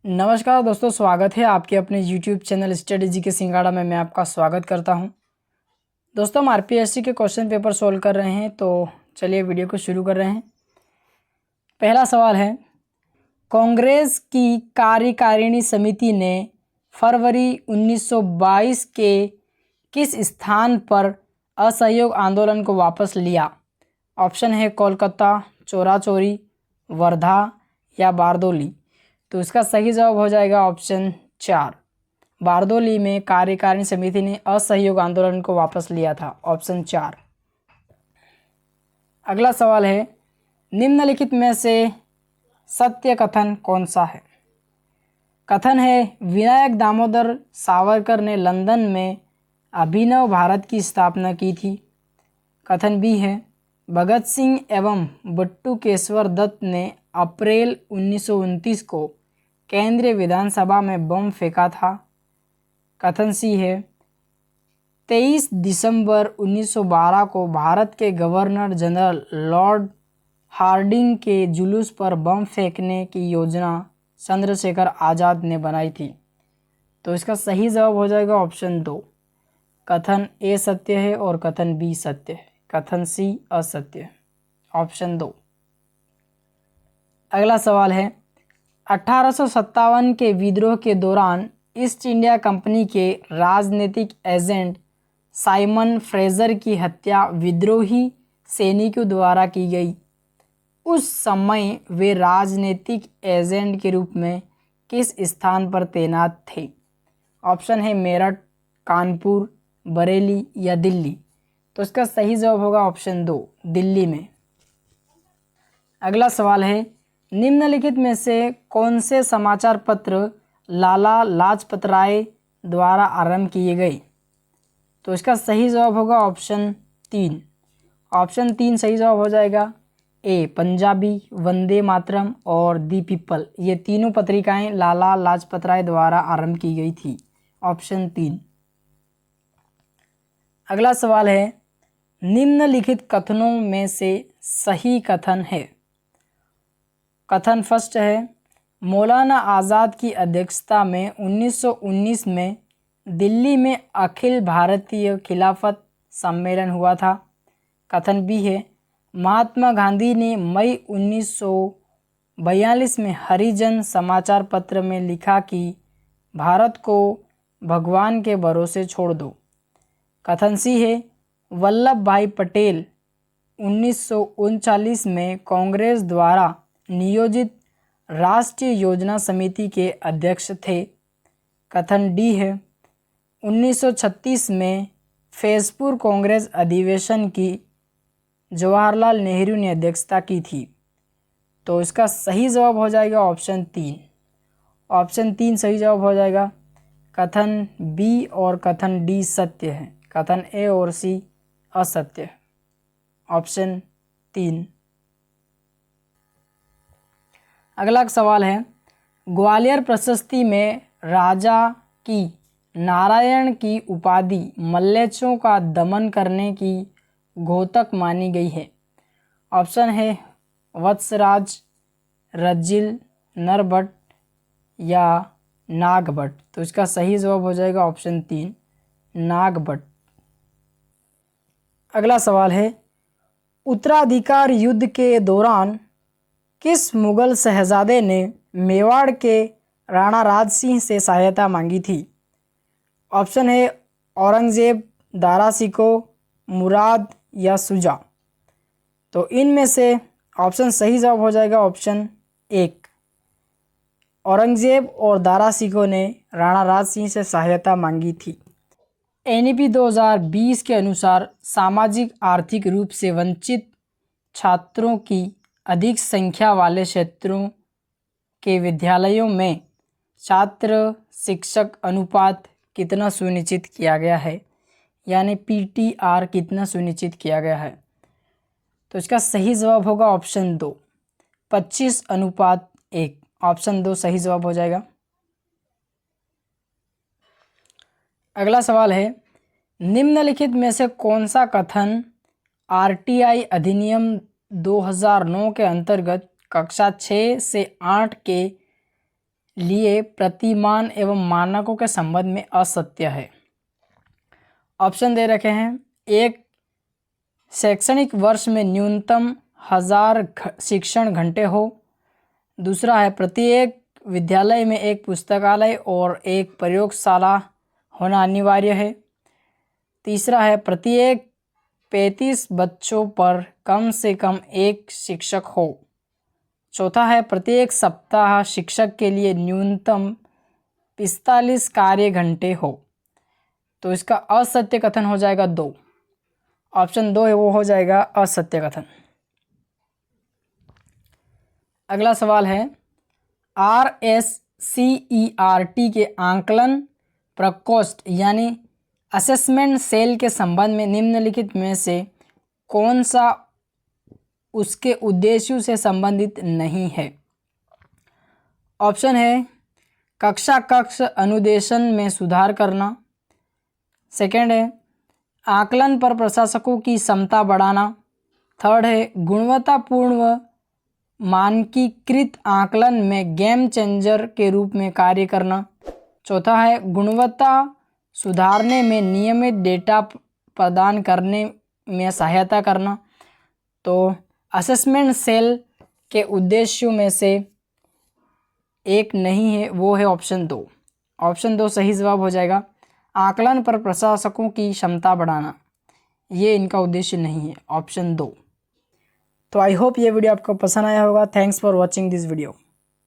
नमस्कार दोस्तों, स्वागत है आपके अपने YouTube चैनल स्टडी जी के सिंगाड़ा में। मैं आपका स्वागत करता हूं। दोस्तों, हम आरपीएससी के क्वेश्चन पेपर सोल्व कर रहे हैं, तो चलिए वीडियो को शुरू कर रहे हैं। पहला सवाल है, कांग्रेस की कार्यकारिणी समिति ने फरवरी 1922 के किस स्थान पर असहयोग आंदोलन को वापस लिया? ऑप्शन है कोलकाता, चोरा चोरी, वर्धा या बारदोली। तो इसका सही जवाब हो जाएगा ऑप्शन 4, बारदोली में कार्यकारिणी समिति ने असहयोग आंदोलन को वापस लिया था, ऑप्शन 4। अगला सवाल है, निम्नलिखित में से सत्य कथन कौन सा है? कथन है, विनायक दामोदर सावरकर ने लंदन में अभिनव भारत की स्थापना की थी। कथन बी है, भगत सिंह एवं बट्टू केशवर दत्त ने अप्रैल 1929 को केंद्रीय विधानसभा में बम फेंका था। कथन सी है, 23 दिसंबर 1912 को भारत के गवर्नर जनरल लॉर्ड हार्डिंग के जुलूस पर बम फेंकने की योजना चंद्रशेखर आज़ाद ने बनाई थी। तो इसका सही जवाब हो जाएगा ऑप्शन 2, कथन ए सत्य है और कथन बी सत्य है, कथन सी असत्य है, ऑप्शन 2। अगला सवाल है, 1857 के विद्रोह के दौरान ईस्ट इंडिया कंपनी के राजनीतिक एजेंट साइमन फ्रेजर की हत्या विद्रोही सैनिकों द्वारा की गई। उस समय वे राजनीतिक एजेंट के रूप में किस स्थान पर तैनात थे? ऑप्शन है मेरठ, कानपुर, बरेली या दिल्ली। तो इसका सही जवाब होगा ऑप्शन 2, दिल्ली में। अगला सवाल है, निम्नलिखित में से कौन से समाचार पत्र लाला लाजपत राय द्वारा आरंभ किए गए? तो इसका सही जवाब होगा ऑप्शन 3। ऑप्शन 3 सही जवाब हो जाएगा। ए पंजाबी, वंदे मातरम और दी पीपल, ये तीनों पत्रिकाएं लाला लाजपत राय द्वारा आरंभ की गई थी, ऑप्शन 3। अगला सवाल है, निम्नलिखित कथनों में से सही कथन है? कथन फर्स्ट है, मौलाना आज़ाद की अध्यक्षता में 1919 में दिल्ली में अखिल भारतीय खिलाफत सम्मेलन हुआ था। कथन बी है, महात्मा गांधी ने मई 1942 में हरिजन समाचार पत्र में लिखा कि भारत को भगवान के भरोसे छोड़ दो। कथन सी है, वल्लभ भाई पटेल 1939 में कांग्रेस द्वारा नियोजित राष्ट्रीय योजना समिति के अध्यक्ष थे। कथन डी है, 1936 में फैजपुर कांग्रेस अधिवेशन की जवाहरलाल नेहरू ने अध्यक्षता की थी। तो इसका सही जवाब हो जाएगा ऑप्शन 3। ऑप्शन 3 सही जवाब हो जाएगा। कथन बी और कथन डी सत्य है, कथन ए और सी असत्य है, ऑप्शन 3। अगला सवाल है, ग्वालियर प्रशस्ति में राजा की नारायण की उपाधि मल्लेच्छों का दमन करने की घोतक मानी गई है। ऑप्शन है वत्सराज, रज्जिल, नरभट्ट या नागभट्ट। तो इसका सही जवाब हो जाएगा ऑप्शन 3, नागभट्ट। अगला सवाल है, उत्तराधिकार युद्ध के दौरान किस मुगल शहजादे ने मेवाड़ के राणा राज सिंह से सहायता मांगी थी? ऑप्शन है औरंगजेब, दारा शिको, मुराद या शुजा। तो इनमें से ऑप्शन सही जवाब हो जाएगा ऑप्शन 1, औरंगजेब और दारा शिको ने राणा राज सिंह से सहायता मांगी थी। एनईपी 2020 के अनुसार सामाजिक आर्थिक रूप से वंचित छात्रों की अधिक संख्या वाले क्षेत्रों के विद्यालयों में छात्र शिक्षक अनुपात कितना सुनिश्चित किया गया है, यानी पीटीआर कितना सुनिश्चित किया गया है? तो इसका सही जवाब होगा ऑप्शन 2, 25:1। ऑप्शन 2 सही जवाब हो जाएगा। अगला सवाल है, निम्नलिखित में से कौन सा कथन आरटीआई अधिनियम 2009 के अंतर्गत कक्षा 6 से 8 के लिए प्रतिमान एवं मानकों के संबंध में असत्य है। ऑप्शन दे रखे हैं, एक शैक्षणिक वर्ष में न्यूनतम 1000 शिक्षण घंटे हो। दूसरा है प्रत्येक विद्यालय में एक पुस्तकालय और एक प्रयोगशाला होना अनिवार्य है। तीसरा है प्रत्येक 35 बच्चों पर कम से कम एक शिक्षक हो। चौथा है प्रत्येक सप्ताह शिक्षक के लिए न्यूनतम 45 कार्य घंटे हो। तो इसका असत्य कथन हो जाएगा 2। ऑप्शन 2 है वो हो जाएगा असत्य कथन। अगला सवाल है, RSCERT के आंकलन प्रकोष्ठ यानी असेसमेंट सेल के संबंध में निम्नलिखित में से कौन सा उसके उद्देश्यों से संबंधित नहीं है। ऑप्शन है कक्षा कक्ष अनुदेशन में सुधार करना। सेकंड है आकलन पर प्रशासकों की क्षमता बढ़ाना। थर्ड है गुणवत्तापूर्ण व मानकीकृत आकलन में गेम चेंजर के रूप में कार्य करना। चौथा है गुणवत्ता सुधारने में नियमित डेटा प्रदान करने में सहायता करना। तो असेसमेंट सेल के उद्देश्यों में से एक नहीं है, वो है ऑप्शन 2। ऑप्शन 2 सही जवाब हो जाएगा। आकलन पर प्रशासकों की क्षमता बढ़ाना, ये इनका उद्देश्य नहीं है, ऑप्शन 2। तो आई होप ये वीडियो आपको पसंद आया होगा। Thanks for watching this video.